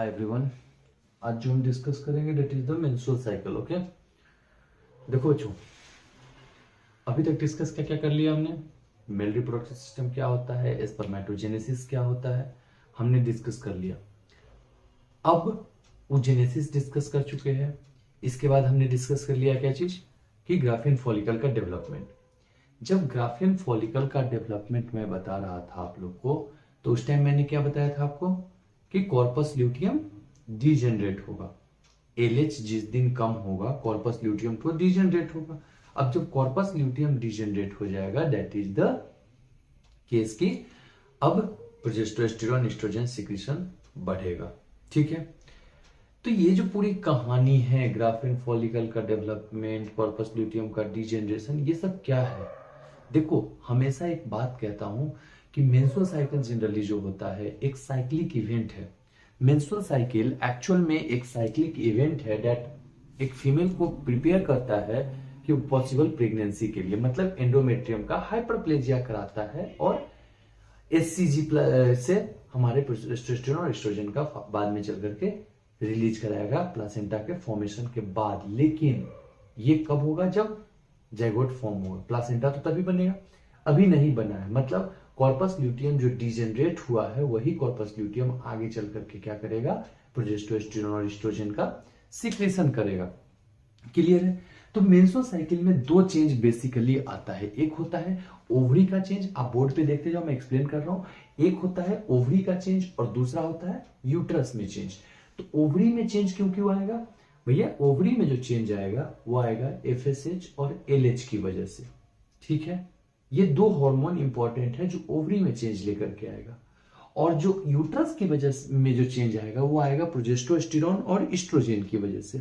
Everyone. आज जो हम डिस्कस करेंगे that is the menstrual cycle. Okay, देखो बच्चों, अभी तक डिस्कस क्या क्या कर लिया हमने। मेल रिप्रोडक्टिव सिस्टम क्या होता है, स्पर्मेटोजेनेसिस क्या होता है, हमने डिस्कस कर लिया। अब वो जेनेसिस डिस्कस कर चुके हैं। इसके बाद हमने डिस्कस कर लिया क्या चीज कि ग्राफियन फॉलिकल का डेवलपमेंट। जब ग्राफियन फॉलिकल का डेवलपमेंट मैं बता रहा था आप लोग को, तो उस टाइम मैंने क्या बताया था आपको कि कॉर्पस ल्यूटियम डीजेनरेट होगा। एलएच जिस दिन कम होगा कॉर्पस ल्यूटियम तो डीजेनरेट होगा। अब जब कॉर्पस ल्यूटियम डीजेनरेट हो जाएगा दैट इज द केस की अब प्रोजेस्टेरोन एस्ट्रोजन सिक्रीशन बढ़ेगा। ठीक है, तो ये जो पूरी कहानी है ग्राफियन फॉलिकल का डेवलपमेंट, कॉर्पस ल्यूटियम का डीजेनरेशन, ये सब क्या है। देखो, हमेशा एक बात कहता हूं कि मेंस्ट्रुअल साइकिल जनरली जो होता है एक साइक्लिक इवेंट है। मेंस्ट्रुअल साइकिल एक्चुअल में एक साइक्लिक इवेंट है दैट एक फीमेल को प्रिपेयर करता है कि पॉसिबल प्रेगनेंसी के लिए, मतलब एंडोमेट्रियम का हाइपरप्लेजिया कराता है और एससीजी से हमारे प्रोजेस्टेरोन और एस्ट्रोजन का बाद में चल करके रिलीज कराएगा प्लासेंटा के फॉर्मेशन के बाद। लेकिन ये कब होगा, जब जाइगोट फॉर्म होगा। प्लासेंटा तो तभी बनेगा, अभी नहीं बना है। मतलब कॉर्पस ल्यूटियम जो डिजेनरेट हुआ है वही कॉर्पस ल्यूटियम आगे चल करके क्या करेगा, प्रोजेस्टेरोन और एस्ट्रोजन का सिक्रेशन करेगा। क्लियर है। तो मेंस्ट्रुअल साइकिल में दो चेंज बेसिकली आता है। एक होता है ओवरी का चेंज, आप बोर्ड पे देखते जाओ, मैं एक्सप्लेन कर रहा हूं। एक होता है ओवरी का चेंज और दूसरा होता है यूट्रस में चेंज। तो ओवरी में चेंज क्यों क्यों आएगा भैया, ओवरी में जो चेंज आएगा वो आएगा एफएसएच और एलएच की वजह से। ठीक है, ये दो हार्मोन इंपॉर्टेंट है जो ओवरी में चेंज लेकर के आएगा। और जो यूट्रस की वजह में जो चेंज आएगा वो आएगा प्रोजेस्टेरोन और एस्ट्रोजन की वजह से।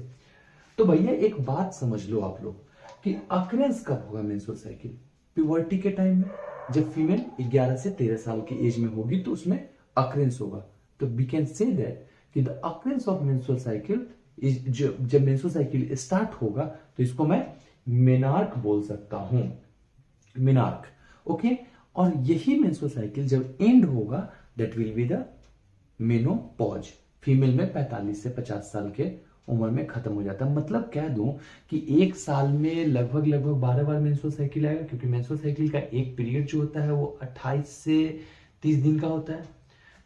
तो भैया एक बात समझ लो आप लोग कि अक्रेंस कब होगा मेंस्ट्रुअल साइकिल, प्यूबर्टी के टाइम में। जब फीमेल 11 से 13 साल की एज में होगी तो उसमें अक्रेंस होगा। तो वी कैन से दैट कि the occurrence of menstrual cycle जब मेंस्ट्रुअल साइकिल स्टार्ट होगा तो इसको मैं मेनार्क बोल सकता हूं, मेनार्क। ओके, और यही मेंस्ट्रुअल साइकिल जब एंड होगा that will be the menopause. Female में 45 से 50 साल के उम्र में खत्म हो जाता है। मतलब कह दूं कि एक साल में लगभग 12 बार मेंस्ट्रुअल साइकिल आएगा, क्योंकि मेंस्ट्रुअल साइकिल का एक पीरियड जो होता है वो 28 से 30 दिन का होता है।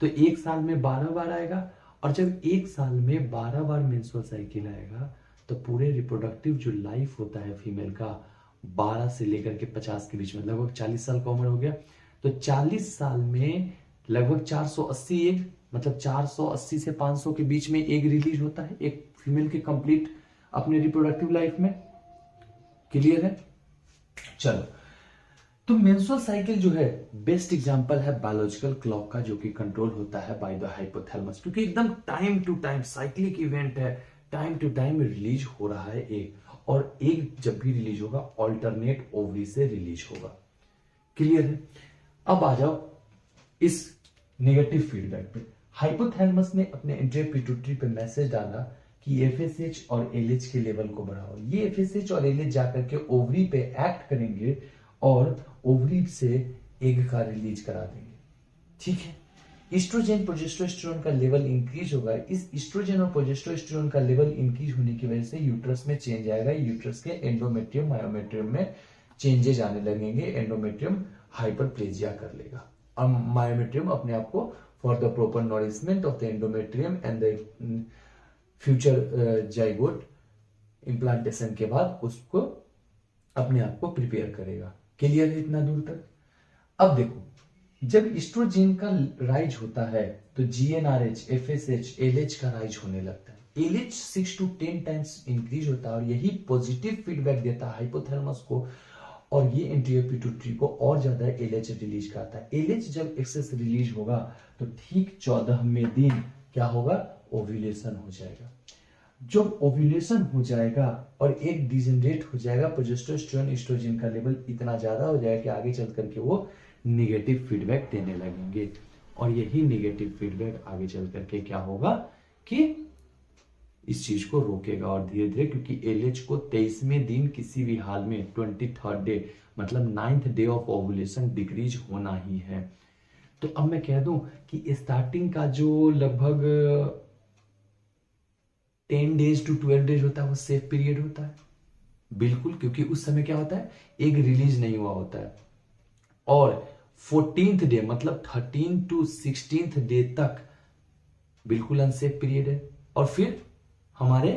तो एक साल में 12 बार आएगा। और जब एक साल में 12 बार मेंस्ट्रुअल साइकिल आएगा तो पूरे रिप्रोडक्टिव जो लाइफ होता है फीमेल का 12 से लेकर के 50 के बीच में, लगभग 40 साल का उम्र हो गया। तो 40 साल में लगभग 480 एग, मतलब 480 से 500 के बीच में एग रिलीज होता है एक फीमेल के कंप्लीट अपने रिप्रोडक्टिव लाइफ में। क्लियर है। चलो, तो मेंस्ट्रुअल साइकिल जो है बेस्ट एग्जांपल है बायोलॉजिकल क्लॉक का, जो कि कंट्रोल होता है बाय द हाइपोथैलेमस, क्योंकि एकदम time to time cyclic event है, टाइम टू टाइम रिलीज हो रहा है एग। और एग जब भी रिलीज होगा ऑल्टरनेट ओवरी से रिलीज होगा। क्लियर है। अब आ जाओ इस नेगेटिव फीडबैक पे। हाइपोथैलेमस ने अपने एंटीरियर पिट्यूटरी पे मैसेज डाला कि एफएसएच और एलएच के लेवल को बढ़ाओ। ये एफएसएच और एलएच जाकर के ओवरी पे एक्ट करेंगे और ओवरी से एग का रिलीज करा देंगे। ठीक है। एस्ट्रोजन प्रोजेस्टेरोन का लेवल इंक्रीज होगा। इस एस्ट्रोजन और प्रोजेस्टेरोन का लेवल इंक्रीज होने की वजह से यूट्रस में चेंज आएगा। यूट्रस के एंडोमेट्रियम मायोमेट्रियम में चेंजेस आने लगेंगे। एंडोमेट्रियम हाइपरप्लेजिया कर लेगा और मायोमेट्रियम अपने आप को for the proper nourishment of the endometrium and the future zygote implantation के बाद उसको अपने आप को प्रिपेयर करेगा। क्लियर है इतना दूर तक। अब देखो, जब एस्ट्रोजन का राइज होता है तो जीएनआरएच, एफएसएच, एलएच का राइज होने लगता है। एलएच 6 to 10 टाइम्स इंक्रीज होता है और यही पॉजिटिव फीडबैक देता है हाइपोथैलेमस को, और ये एंटीरियर पिट्यूटरी को और ज्यादा एलएच रिलीज करता है। एलएच जब एक्सेस रिलीज होगा तो ठीक 14वें दिन क्या होगा, ओव्यूलेशन हो जाएगा। जब ओव्यूलेशन हो जाएगा और एक डिजेनरेट हो जाएगा, प्रोजेस्टेरोन एस्ट्रोजन का लेवल इतना ज्यादा हो जाएगा कि आगे चल करके वो निगेटिव फीडबैक देने लगेंगे। और यही निगेटिव फीडबैक आगे चल करके क्या होगा कि इस चीज को रोकेगा और धीरे धीरे, क्योंकि एलएच को 23वें दिन किसी भी हाल में 23rd डे मतलब 9th day of ovulation decrease होना ही है। तो अब मैं कह दूं कि स्टार्टिंग का जो लगभग 10 डेज टू 12 डेज होता है वो सेफ पीरियड होता है, बिल्कुल, क्योंकि उस समय क्या होता है, एग रिलीज नहीं हुआ होता है। और 14th डे मतलब 13 टू 16th डे तक बिल्कुल अनसेफ पीरियड है। और फिर हमारे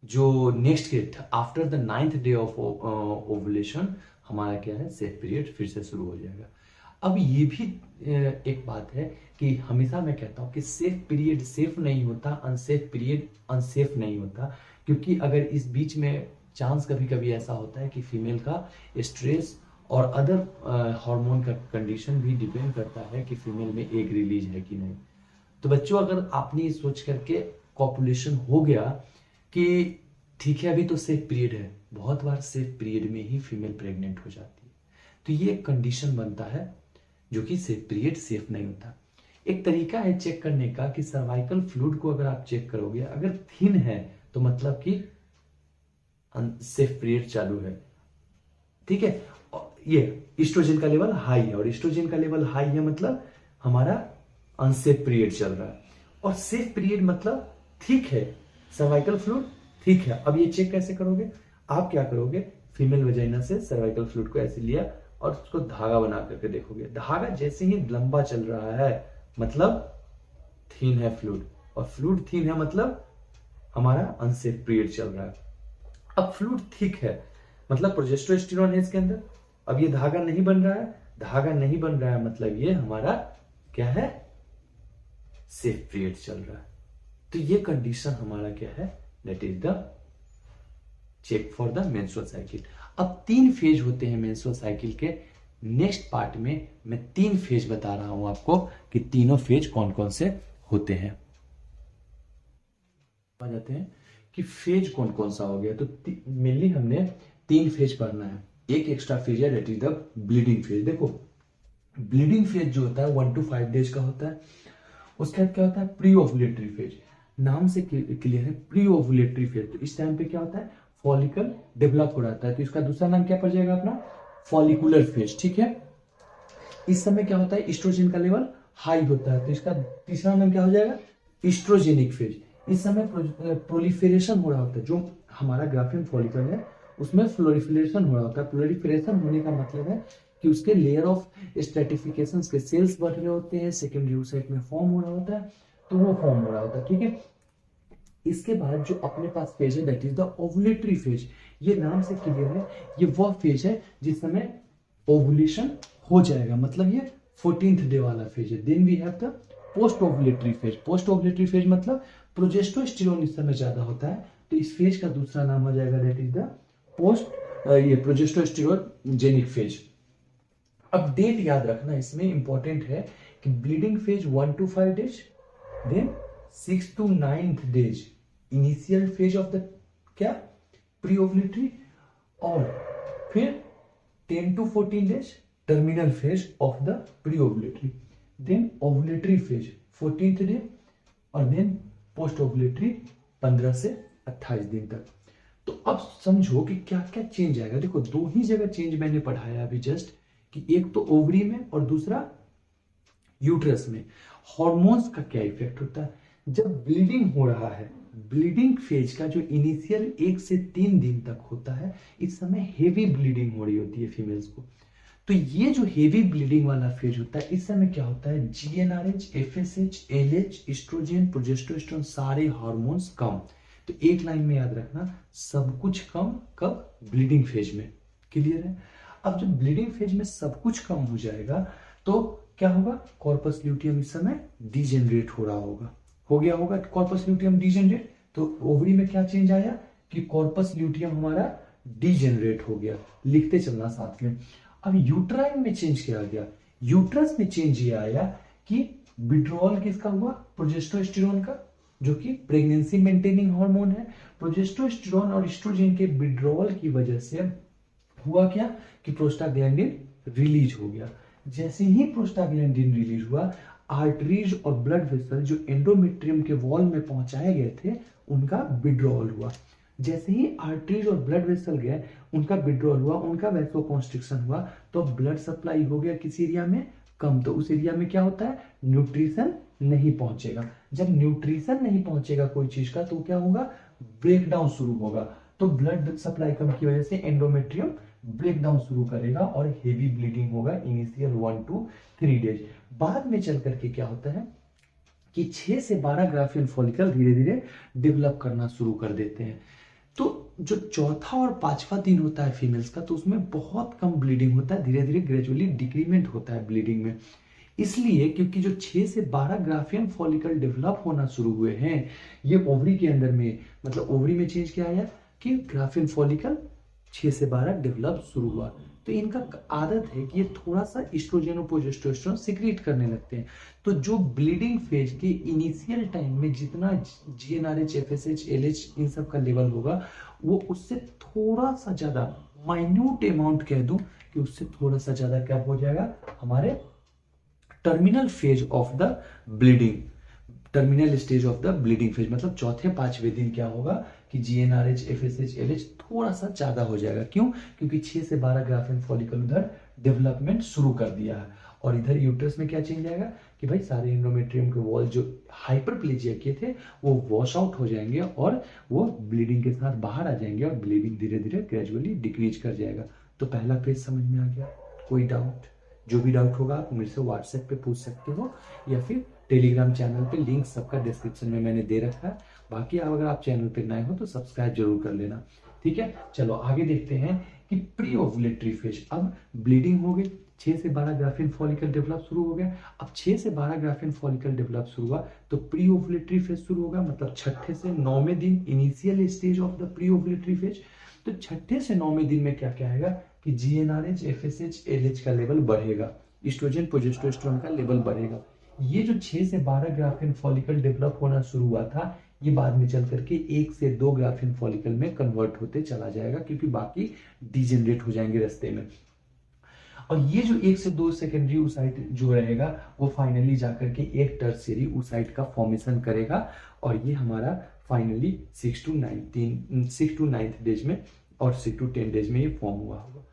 जो नेक्स्ट के after the 9th day of ovulation हमारा क्या है, सेफ पीरियड फिर से शुरू हो जाएगा। अब ये भी एक बात है कि हमेशा मैं कहता हूं कि सेफ पीरियड सेफ नहीं होता, अनसेफ पीरियड अनसेफ नहीं होता, क्योंकि अगर इस बीच में चांस कभी कभी ऐसा होता है कि फीमेल का स्ट्रेस और अदर हार्मोन का कंडीशन भी डिपेंड करता है कि फीमेल में एग रिलीज है कि नहीं। तो बच्चों, अगर आपने ये सोच करके कॉपुलेशन हो गया कि ठीक है अभी तो सेफ पीरियड है, बहुत बार सेफ पीरियड में ही फीमेल प्रेग्नेंट हो जाती है, तो ये एक कंडीशन बनता है जो कि सेफ पीरियड सेफ नहीं होता। एक तरीका है चेक करने का कि सर्वाइकल फ्लूइड को अगर आप चेक करोगे, अगर थिन है तो मतलब कि सेफ पीरियड चालू है, ठीक है। ये एस्ट्रोजन का लेवल हाई है, और एस्ट्रोजन का लेवल हाई है मतलब हमारा अनसेफ पीरियड चल रहा है। और सेफ पीरियड मतलब ठीक है, सर्वाइकल फ्लूइड ठीक है। अब ये चेक कैसे करोगे, आप क्या करोगे, फीमेल वजाइना से सर्वाइकल फ्लूइड को ऐसे लिया और उसको धागा बना करके देखोगे, धागा जैसे ही लंबा चल रहा है मतलब थीन है फ्लूइड, और फ्लूइड थीन है मतलब हमारा अनसेफ पीरियड चल रहा है। अब फ्लूइड थिक है मतलब प्रोजेस्टेरोन है इसके अंदर, अब ये धागा नहीं बन रहा है, धागा नहीं बन रहा है मतलब ये हमारा क्या है, सेफ पीरियड चल रहा है। तो ये कंडीशन हमारा क्या है, that is the check for the menstrual cycle. अब 3 फेज होते हैं मेंस्ट्रुअल साइकिल के, नेक्स्ट पार्ट में मैं 3 फेज बता रहा हूं आपको कि तीनों फेज कौन कौन से होते हैं। आ जाते हैं कि फेज कौन कौन सा हो गया, तो मेनली हमने 3 फेज पढ़ना है। एक एक्स्ट्रा फेज है that is the bleeding phase. देखो ब्लीडिंग फेज जो होता है 1 to 5 डेज का होता है। उसके बाद क्या होता है, प्री ओवुलेटरी फेज, नाम से क्लियर है, प्री ओवुलेटरी फेज। तो इस टाइम पे क्या होता है, फॉलिकल डेवलप हो जाता है, तो इसका दूसरा नाम क्या पड़ जाएगा अपना, फॉलिकुलर फेज, ठीक है। इस समय क्या होता है, एस्ट्रोजन का लेवल हाई होता है, तो इसका तीसरा नाम क्या हो जाएगा, एस्ट्रोजेनिक फेज। इस समय प्रोलिफेरेशन हो रहा होता है, जो हमारा ग्राफियन फॉलिकल है उसमें प्रोलिफेरेशन हो रहा होता है। प्रोलिफेरेशन होने का मतलब है कि उसके लेयर ऑफ स्ट्रेटिफिकेशन के सेल्स बढ़ रहे होते हैं, सेकेंडरी oocyte में फॉर्म हो रहा होता है, तो वो फॉर्म हो रहा होता है, ठीक है। इसके बाद जो अपने पास फेज है that is the ovulatory phase. ये नाम से क्लियर है, ये वह फेज है जिस समय ओवुलेशन हो जाएगा, मतलब ये 14th डे वाला फेज है। Then we have the post ovulatory phase. Post ovulatory phase मतलब प्रोजेस्टेरोन इस समय ज्यादा होता है, तो इस फेज का दूसरा नाम हो जाएगा दैट इज द पोस्ट ये प्रोजेस्टेरोन जेनिक फेज। अब डेट याद रखना इसमें इंपॉर्टेंट है कि bleeding phase 1 to 5 days, then 6 to 9th days initial phase of the क्या, प्री ओवुलेटरी, और फिर 10 to 14 डेज terminal phase of the pre ovulatory, then ovulatory phase 14th day, और देन पोस्ट ओवुलेटरी 15 से 28 दिन तक। तो अब समझो कि क्या क्या चेंज आएगा। देखो 2 ही जगह चेंज मैंने पढ़ाया अभी जस्ट, कि एक तो ओवरी में और दूसरा यूट्रस में। हॉर्मोन्स का क्या इफेक्ट होता है, जब ब्लीडिंग हो रहा है, ब्लीडिंग फेज का जो इनिशियल 1 से 3 दिन तक होता है, इस समय हेवी ब्लीडिंग हो रही होती है फीमेल्स को। तो ये जो हेवी ब्लीडिंग वाला फेज होता है, इस समय क्या होता है, GnRH, FSH, LH, estrogen, progesterone सारे हार्मोन्स कम। तो एक लाइन में याद रखना, सब कुछ कम कब, ब्लीडिंग फेज में, क्लियर है। अब जब ब्लीडिंग फेज में सब कुछ कम हो जाएगा तो क्या होगा, कॉर्पस ल्यूटियम इस समय डीजेनरेट हो रहा होगा, हो गया होगा कॉर्पस ल्यूटियम डीजेनरेट। तो ओवरी में क्या चेंज आया कि कॉर्पस ल्यूटियम हमारा डीजेनरेट हो गया, लिखते चलना साथ में। अब यूट्राइन में चेंज क्या आ गया, यूट्रस में चेंज ये आया कि विड्रॉल किसका हुआ, प्रोजेस्टेरोन का, जो कि प्रेगनेंसी मेंटेनिंग हार्मोन है। प्रोजेस्टेरोन और एस्ट्रोजन के विड्रॉल की वजह से हुआ क्या कि प्रोस्टाग्लैंडिन रिलीज हो गया। जैसे ही प्रोस्टाग्लैंडिन रिलीज हुआ, आर्टरीज और ब्लड वेसल जो एंडोमेट्रियम के वॉल में पहुंचाए गए थे उनका विड्रॉल हुआ। जैसे ही आर्टरीज और ब्लड वेसल गए, उनका विड्रॉल हुआ, उनका वैसोकॉन्स्ट्रिक्शन हुआ, तो ब्लड सप्लाई हो गया किस एरिया में, कम। तो उस एरिया में क्या होता है, न्यूट्रिशन नहीं पहुंचेगा। जब न्यूट्रिशन नहीं पहुंचेगा कोई चीज का तो क्या होगा, ब्रेक डाउन शुरू होगा। तो ब्लड सप्लाई कम की वजह से एंडोमेट्रियम ब्रेक डाउन शुरू करेगा और हेवी ब्लीडिंग होगा इनिशियल 1 to 3 डेज। बाद में चल करके क्या होता है कि 6 से 12 ग्राफियन फॉलिकल धीरे धीरे डेवलप करना शुरू कर देते हैं। तो जो चौथा और पांचवा दिन होता है फीमेल्स का, तो उसमें बहुत कम ब्लीडिंग होता है, धीरे धीरे ग्रेजुअली डिक्रीमेंट होता है ब्लीडिंग में। इसलिए क्योंकि जो 6 से 12 ग्राफियन फॉलिकल डेवलप होना शुरू हुए हैं, ये ओवरी के अंदर में, मतलब ओवरी में चेंज क्या आया कि ग्राफियन फॉलिकल 6 से 12 डेवलप शुरू हुआ। तो इनका आदत है कि ये थोड़ा सा एस्ट्रोजन और प्रोजेस्टेरोन सीक्रेट करने लगते हैं। तो जो ब्लीडिंग फेज के इनिशियल टाइम में जितना जीएनआरएच, एफएसएच, एलएच इन सब का लेवल होगा, वो उससे थोड़ा सा ज्यादा, माइन्यूट अमाउंट कह दूं कि उससे थोड़ा सा ज्यादा क्या हो जाएगा, हमारे terminal phase of the bleeding, terminal stage of the bleeding phase, मतलब चौथे पांचवें दिन क्या होगा कि जीएनआरएच, एफएसएच, एलएच थोड़ा सा ज्यादा हो जाएगा। क्यों? क्योंकि 6 से 12 ग्राफियन फॉलिकल उधर डेवलपमेंट शुरू कर दिया है। और इधर यूट्रस में क्या चेंज आएगा कि भाई सारे एंडोमेट्रियम के वॉल जो हाइपरप्लेजिया के थे वो वॉश आउट हो जाएंगे और वो ब्लीडिंग के साथ बाहर आ जाएंगे और ब्लीडिंग धीरे धीरे ग्रेजुअली डिक्रीज कर जाएगा। तो पहला फेज समझ में आ गया। कोई डाउट? जो भी डाउट होगा आप मेरे से व्हाट्सएप पे पूछ सकते हो या फिर टेलीग्राम चैनल पे, लिंक सबका डिस्क्रिप्शन में मैंने दे रखा है। बाकी अगर आप चैनल पे नए हो तो सब्सक्राइब जरूर कर लेना, ठीक है। चलो आगे देखते हैं कि प्री ओवुलेटरी फेज। अब ब्लीडिंग हो गई, 6 से 12 ग्राफियन फॉलिकल डेवलप शुरू हो गया। अब 6 से 12 ग्राफियन फॉलिकल डेवलप शुरू हुआ तो प्री ओवुलेटरी फेज शुरू होगा, मतलब छठे से 9वें दिन, initial stage of the pre ovulatory phase. तो छठे से 9वें दिन में क्या क्या आएगा कि जीएनआरएच, एफएसएच, एलएच का लेवल बढ़ेगा, एस्ट्रोजन, प्रोजेस्टेरोन का लेवल बढ़ेगा। ये जो 6 से 12 ग्राफियन फॉलिकल डेवलप होना शुरू हुआ था, ये बाद में चल करके 1 से 2 ग्राफियन फॉलिकल में कन्वर्ट होते चला जाएगा, क्योंकि बाकी डिजेनरेट हो जाएंगे रास्ते में। और ये जो 1 से 2 सेकेंडरी oocyte जो रहेगा वो फाइनली जाकर के एक टर्शियरी oocyte का फॉर्मेशन करेगा। और ये हमारा फाइनली 6 to 9 डेज में और 6 to 10 डेज में ये फॉर्म हुआ होगा।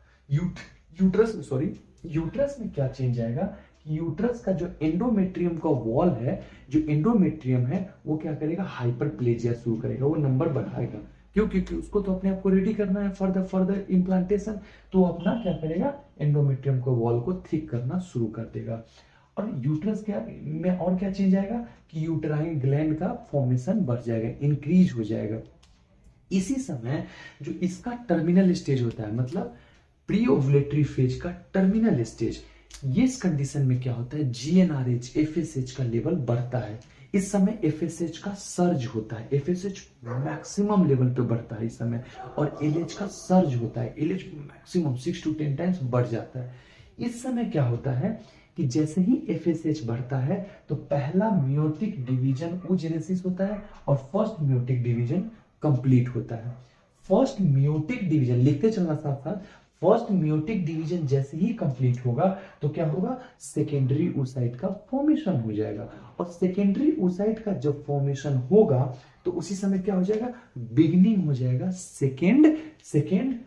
यूट्रस में क्या चेंज आएगा कि यूट्रस का जो एंडोमेट्रियम का वॉल है, जो एंडोमेट्रियम है वो क्या करेगा, हाइपरप्लेजिया शुरू करेगा, वो नंबर बढ़ाएगा। क्यों? क्योंकि उसको तो अपने आप को रेडी करना है फर्दर इम्प्लांटेशन। तो अपना क्या करेगा, एंडोमेट्रियम को वॉल को थिक करना शुरू कर देगा। और यूट्रस क्या में और क्या चेंज आएगा कि यूट्राइन ग्लैंड का फॉर्मेशन बढ़ जाएगा, इंक्रीज हो जाएगा। इसी समय जो इसका टर्मिनल स्टेज होता है, मतलब प्री ओवुलेटरी फेज का टर्मिनल स्टेज, ये इस कंडीशन में क्या होता है, जीएनआरएच, एफएसएच का लेवल बढ़ता है। इस समय एफएसएच का सर्ज होता है, एफएसएच मैक्सिमम लेवल पे बढ़ता है इस समय, और एलएच का सर्ज होता है, एलएच मैक्सिमम 6 to 10 टाइम्स बढ़ जाता है। इस समय क्या होता है कि जैसे ही एफएसएच बढ़ता है तो पहला मियोटिक डिवीजन oogenesis होता है और फर्स्ट मियोटिक डिवीजन कंप्लीट होता है। फर्स्ट मियोटिक डिवीजन लिखते चलना साथ साथ, फर्स्ट मियोटिक डिवीजन जैसे ही कंप्लीट होगा तो क्या होगा, सेकेंडरी oocyte का फॉर्मेशन हो जाएगा। और सेकेंडरी oocyte का जब फॉर्मेशन होगा तो उसी समय क्या हो जाएगा, बिगिनिंग हो जाएगा सेकेंड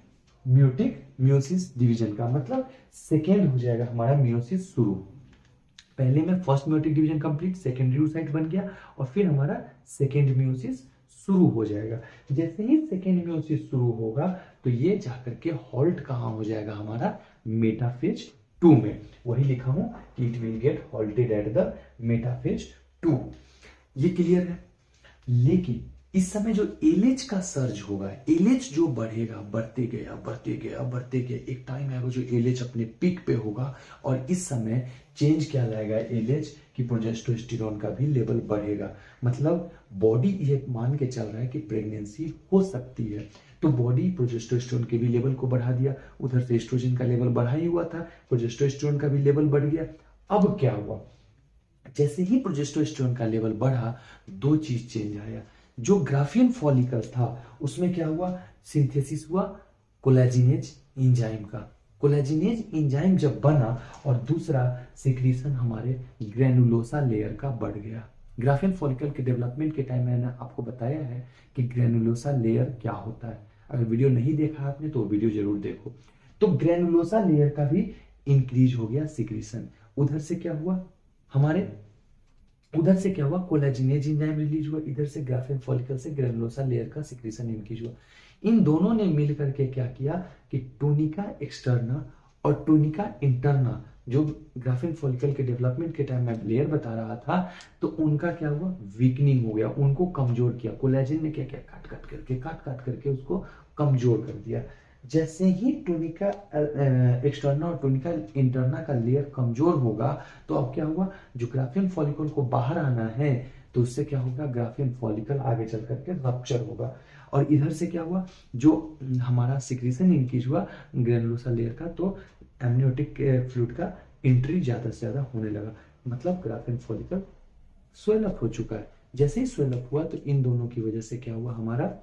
म्यूटिक मियोसिस डिवीजन का, मतलब सेकेंड हो जाएगा हमारा मियोसिस शुरू। पहले में first meiotic division complete, secondary oocyte बन गया और फिर हमारा सेकेंड मियोसिस शुरू हो जाएगा। जैसे ही सेकेंड मियोसिस शुरू होगा तो ये जाकर के हॉल्ट कहां हो जाएगा, हमारा मेटाफेज 2 में। वही लिखा हूं कि it will get halted at the metaphase 2। ये क्लियर है। लेकिन इस समय जो एलएच का सर्ज होगा, एलएच जो बढ़ेगा, बढ़ते गया, एक टाइम आएगा जो एलएच अपने पीक पे होगा। और इस समय चेंज क्या लाएगा एलएच कि प्रोजेस्टेरोन का भी लेवल बढ़ेगा। मतलब बॉडी ये मान के चल रहा है कि प्रेगनेंसी हो सकती है, तो बॉडी प्रोजेस्टेरोन के भी लेवल को बढ़ा दिया। उधर से एस्ट्रोजन का लेवल बढ़ा ही हुआ था, प्रोजेस्टेरोन का भी लेवल बढ़ गया। अब क्या हुआ, जैसे ही प्रोजेस्टेरोन का लेवल बढ़ा, दो चीज चेंज आया। जो ग्राफियन फॉलिकल था उसमें क्या हुआ, सिंथेसिस हुआ कोलेजिनेज एंजाइम का। कोलेजिनेज एंजाइम जब बना और दूसरा सिक्रीशन हमारे ग्रेनुलोसा लेयर का बढ़ गया। ग्राफियन फॉलिकल के डेवलपमेंट के टाइम मैंने आपको बताया है कि ग्रेनुलोसा लेयर क्या होता है। अगर वीडियो नहीं देखा आपने तो वीडियो जरूर देखो। तो ग्रेनुलोसा लेयर का भी इंक्रीज हो गया सिक्रीशन। उधर से क्या हुआ, हमारे उधर से क्या हुआ, कोलाजिनेज एंजाइम रिलीज हुआ, इधर से ग्राफेन फॉलिकल से ग्रेनुलोसा लेयर का सिक्रीशन इंक्रीज हुआ। इन दोनों ने मिल करके क्या किया कि टूनिका एक्सटर्ना और टूनिका इंटरना, जो ग्राफेन फॉलिकल के डेवलपमेंट के टाइम में लेयर बता रहा था, तो उनका क्या हुआ, वीकनिंग हो गया, उनको कमजोर किया। कोलेजन ने क्या किया, काट काट करके उसको कमजोर कर दिया। जैसे ही टूनिका एक्सटर्ना और टूनिका इंटरना का लेयर कमजोर होगा, तो अब क्या हुआ, जो ग्राफेन फॉलिकल को बाहर आना है, तो उससे क्या होगा, ग्राफेन फॉलिकल आगे चल करके रप्चर होगा। और इधर से क्या हुआ, जो हमारा सिक्रीशन इंक्रीज हुआ ग्रेनुलोसा लेयर का, तो एमनियोटिक फ्लूइड का एंट्री ज्यादा से ज्यादा होने लगा, मतलब ग्राफेन फॉलिकल स्वेल अप हो चुका है। जैसे ही स्वेल अप हुआ, तो इन दोनों की वजह से क्या हुआ, हमारा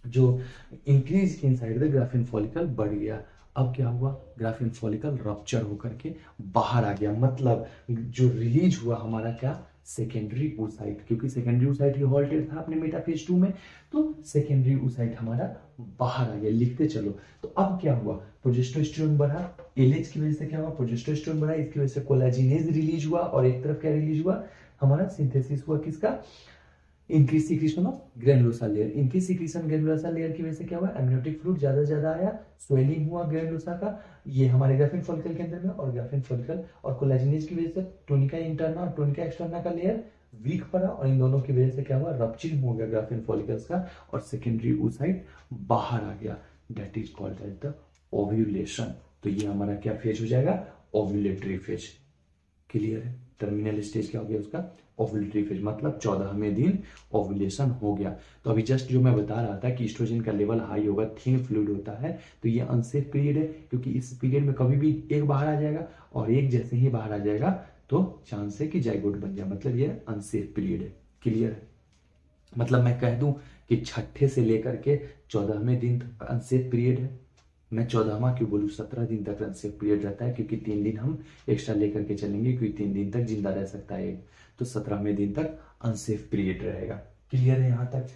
जो इंक्रीज इनसाइड द ग्राफेन फॉलिकल बढ़ गया। अब क्या हुआ, ग्राफेन फॉलिकल रप्चर होकर के बाहर आ गया, मतलब जो रिलीज हुआ हमारा क्या, सेकेंडरी oocyte, क्योंकि सेकेंडरी oocyte ही हॉल्टेड था अपने मेटाफेज 2 में, तो सेकेंडरी oocyte हमारा बाहर आ गया। लिखते चलो। तो अब क्या हुआ, प्रोजेस्टेरोन बढ़ा, एलएच की वजह से क्या हुआ, प्रोजेस्टेरोन बढ़ा, इसकी वजह से कोलाजिनेज रिलीज हुआ, और एक तरफ क्या रिलीज हुआ, हमारा सिंथेसिस हुआ किसका, increase secretion of granulosa layer. Increase secretion granulosa layer की वजह से क्या हुआ, एमनियोटिक फ्लूइड ज्यादा से ज्यादा आया, स्वेलिंग हुआ ग्रेनुलोसा का, ये हमारे ग्राफेन फॉलिकल के अंदर में, और ग्राफेन फॉलिकल और कोलाजिनेज की वजह से टोनिका इंटरना और टोनिका एक्सटर्ना का लेयर वीक पड़ा, और इन दोनों की वजह से क्या हुआ, रप्चरिंग हो गया ग्राफेन फॉलिकल्स का, और सेकेंडरी oocyte बाहर आ गया। That is called as the ovulation. तो ये हमारा क्या फेज हो जाएगा, ओव्यूलेटरी फेज। क्लियर है, टर्मिनल स्टेज क्या हो गया उसका, ओव्यूलेटरी फेज, मतलब 14वें दिन ओव्यूलेशन हो गया। तो अभी जस्ट जो मैं बता रहा था कि एस्ट्रोजन का लेवल हाई होगा, थिन फ्लूइड होता है, तो ये अनसेफ पीरियड है, क्योंकि इस पीरियड में कभी भी एक बाहर आ जाएगा, और एक जैसे ही बाहर आ जाएगा तो चांस है कि जाइगोट बन जाए, मतलब ये अनसेफ पीरियड है। क्लियर है, मतलब मैं कह दूं कि छठे से लेकर के 14वें दिन तक अनसेफ पीरियड है। मैं 14वां क्यों बोलूँ, 17 दिन तक अनसेफ पीरियड रहता है, क्योंकि 3 दिन हम एक्स्ट्रा लेकर के चलेंगे, क्योंकि 3 दिन तक जिंदा रह सकता है, तो 17वें दिन तक अनसेफ पीरियड रहेगा। क्लियर है यहाँ तक।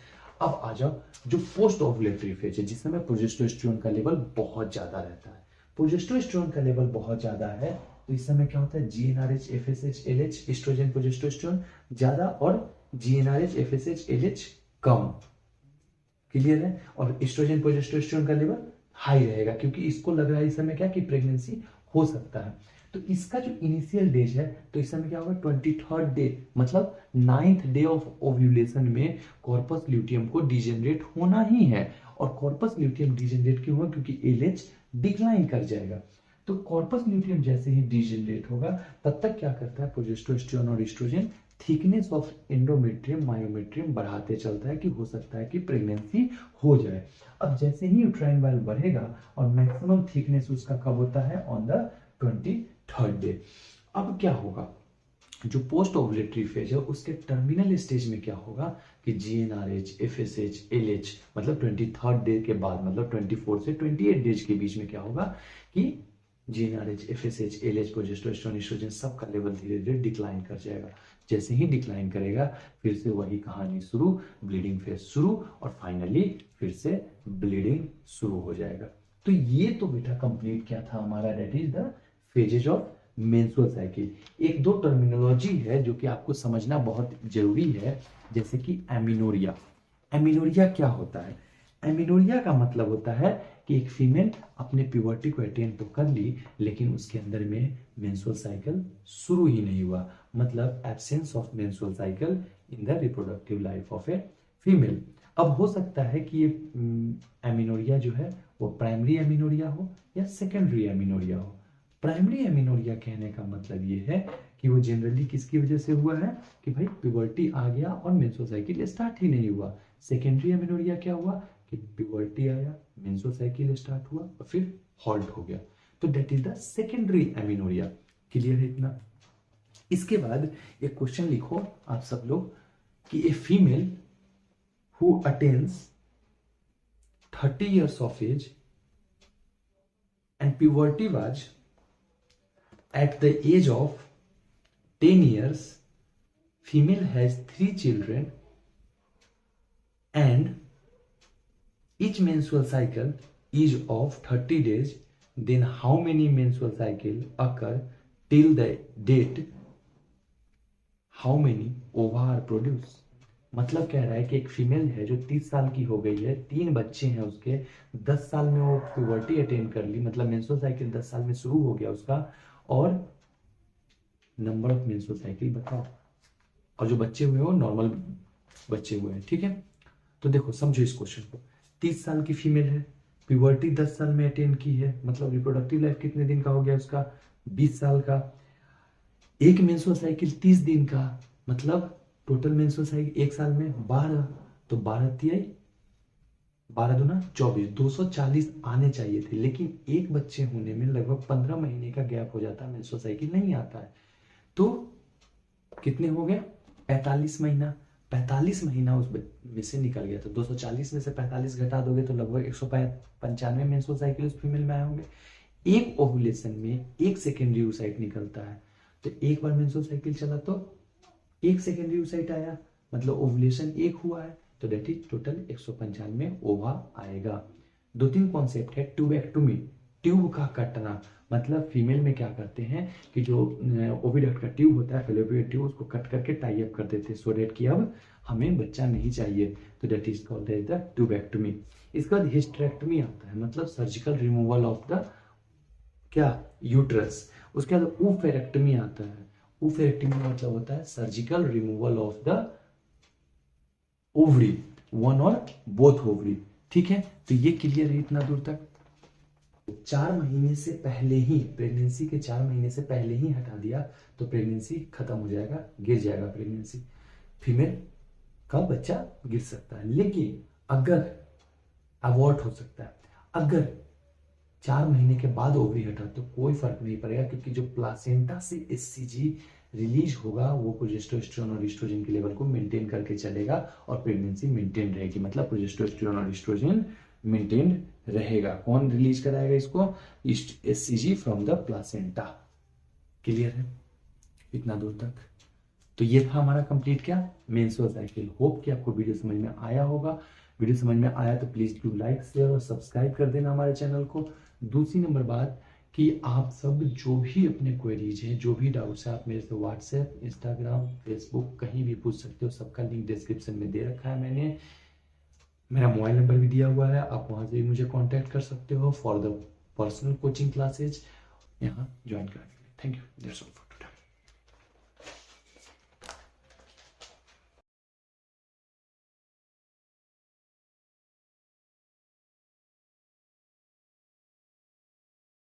अब आ जाओ जो पोस्ट ओवुलेटरी फेज है, जिसमें प्रोजेस्टेरोन का लेवल बहुत ज्यादा रहता है। प्रोजेस्टेरोन का लेवल बहुत ज्यादा है, तो इस समय क्या होता है, GnRH FSH LH, estrogen progesterone ज्यादा और जीएनआरएच एफएसएच एलएच कम। क्लियर है, और एस्ट्रोजन प्रोजेस्टेरोन का लेवल हाई रहेगा, क्योंकि इसको लग रहा है इस समय क्या कि प्रेगनेंसी हो सकता है। तो इसका जो इनिशियल डेज है, तो इस समय क्या होगा, 23rd डे, मतलब 9th डे ऑफ ओव्यूलेशन में कॉर्पस ल्यूटियम को डिजेनरेट होना ही है। और कॉर्पस ल्यूटियम डिजेनरेट क्यों होगा, क्योंकि एलएच डिक्लाइन कर जाएगा। तो कॉर्पस ल्यूटियम जैसे ही डिजेनरेट होगा, तब तक क्या करता है, प्रोजेस्टेरोन और estrogen thickness of endometrium myometrium बढ़ाते चलता है, कि हो सकता है कि प्रेगनेंसी हो जाए। अब जैसे ही यूट्राइन वाल बढ़ेगा, और मैक्सिमम थिकनेस उसका कब होता है, ऑन द 23rd डे। अब क्या होगा, जो पोस्ट ओवुलेटरी फेज है, उसके टर्मिनल स्टेज में क्या होगा कि जीएनआरएच एफएसएच एलएच, मतलब 23rd डे के बाद, मतलब 24 से 28 डेज के बीच में क्या होगा कि GnRH FSH LH progesterone estrogen सबका लेवल धीरे धीरे डिक्लाइन कर जाएगा। जैसे ही डिक्लाइन करेगा, फिर से वही कहानी शुरू, ब्लीडिंग फेज शुरू, और फाइनली फिर से ब्लीडिंग शुरू हो जाएगा। तो ये तो बेटा कंप्लीट क्या था हमारा, that is the phases of menstrual cycle. एक दो टर्मिनोलॉजी है जो कि आपको समझना बहुत जरूरी है, जैसे कि एमिनोरिया। एमिनोरिया क्या होता है, एमिनोरिया का मतलब होता है कि एक फीमेल अपने प्यूबर्टी को अटेन तो कर ली, लेकिन उसके अंदर में मेंस्ट्रुअल साइकिल शुरू ही नहीं हुआ, मतलब absence of menstrual cycle in the reproductive life of a female. अब हो सकता है कि ये एमिनोरिया जो है वो प्राइमरी एमिनोरिया हो या सेकेंडरी एमिनोरिया हो। प्राइमरी एमिनोरिया कहने का मतलब ये है कि वो जनरली किसकी वजह से हुआ है, कि भाई प्यूबर्टी आ गया और मेंस्ट्रुअल साइकिल स्टार्ट ही नहीं हुआ। सेकेंडरी एमिनोरिया क्या हुआ कि प्यूबर्टी आया, मेंस्ट्रुअल साइकिल स्टार्ट हुआ और फिर हॉल्ट हो गया, तो that is the secondary amenorrhoea. Clear है इतना। इसके बाद एक क्वेश्चन लिखो आप सब लोग कि a female who attains 30 years of age and puberty was at the age of 10 years, female has 3 children and each menstrual cycle is of 30 days, then how many menstrual cycle occur till the date? How many ओवा are produce. मतलब कह रहा है कि एक female है जो 30 साल की हो गई है, 3 बच्चे हैं उसके, 10 साल में वो प्यूबर्टी अटेन कर ली, मतलब मेंस्ट्रुअल साइकिल 10 साल में शुरू हो गया उसका, और नंबर ऑफ मेंस्ट्रुअल साइकिल बताओ, और जो बच्चे हुए वो नॉर्मल बच्चे हुए हैं। ठीक है, तो देखो समझो इस क्वेश्चन को। 30 साल की फीमेल है, प्यूबर्टी 10 साल में अटेन की है, मतलब रिप्रोडक्टिव लाइफ कितने दिन का हो गया उसका, 20 साल का। एक मेंस्ट्रुअल साइकिल 30 दिन का, मतलब टोटल मेंस्ट्रुअल साइकिल एक साल में 12, तो 12 तिहाई 12 दूना 24, 240 आने चाहिए थे, लेकिन एक बच्चे होने में लगभग 15 महीने का गैप हो जाता है, मेंस्ट्रुअल साइकिल नहीं आता है। तो कितने हो गए, 45 महीना, 45 महीना उस में से निकल गया। तो 240 में से 45 घटा दोगे तो लगभग 195 मेंस्ट्रुअल साइकिल उस फीमेल में आए होंगे। एक ओव्यूलेशन में एक सेकेंडरी oocyte निकलता है, तो एक बार मेंस्ट्रुअल साइकिल चला तो एक सेकेंडरी oocyte आया, मतलब ओव्यूलेशन एक हुआ है, तो डेट इज टोटल 195 ओवा आएगा। 2-3 कॉन्सेप्ट है। ट्यूबेक्टोमी, ट्यूब का कटना, मतलब फीमेल में क्या करते हैं कि जो ओविडक्ट का ट्यूब होता है, फेलोपियन ट्यूब, उसको कट करके टाई अप कर देते हैं, सो डेट कि अब हमें बच्चा नहीं चाहिए, तो that is called as the tubectomy. इसके बाद हिस्टेरेक्टोमी आता है, मतलब सर्जिकल रिमूवल ऑफ द क्या, यूट्रस। उसके बाद ऊफेरेक्टोमी आता है। ऊफेरेक्टोमी मतलब होता है surgical removal of the ovary, one और बोथ ओवरी। ठीक है, तो ये क्लियर है इतना दूर तक। 4 महीने से पहले ही, प्रेगनेंसी के 4 महीने से पहले ही हटा दिया तो प्रेगनेंसी खत्म हो जाएगा, गिर जाएगा प्रेगनेंसी, फीमेल का बच्चा गिर सकता है। लेकिन अगर अबॉर्ट हो सकता है, अगर 4 महीने के बाद ओवरी हटा तो कोई फर्क नहीं पड़ेगा, क्योंकि जो प्लासेंटा से एचसीजी रिलीज होगा वो प्रोजेस्टेरोन और एस्ट्रोजन के लेवल को मेंटेन करके चलेगा और प्रेगनेंसी मेंटेन रहेगी, मतलब प्रोजेस्टेरोन और एस्ट्रोजन मेंटेन रहेगा। कौन रिलीज कराएगा इसको, HCG from the placenta. Clear है इतना दूर तक। तो ये था हमारा कंप्लीट क्या, मेंस्ट्रुअल साइकिल। होप कि आपको वीडियो समझ में आया होगा। वीडियो समझ में आया तो प्लीज डू लाइक, शेयर और सब्सक्राइब कर देना हमारे चैनल को। दूसरी नंबर बात कि आप सब जो भी अपने क्वेरीज हैं, जो भी डाउट्स हैं, आप मेरे से व्हाट्सएप, इंस्टाग्राम, फेसबुक कहीं भी पूछ सकते हो। सबका लिंक डिस्क्रिप्शन में दे रखा है मैंने, मेरा मोबाइल नंबर भी दिया हुआ है, आप वहाँ से भी मुझे कांटेक्ट कर सकते हो for the personal coaching classes यहाँ ज्वाइन करने के लिए। Thank you, that's all.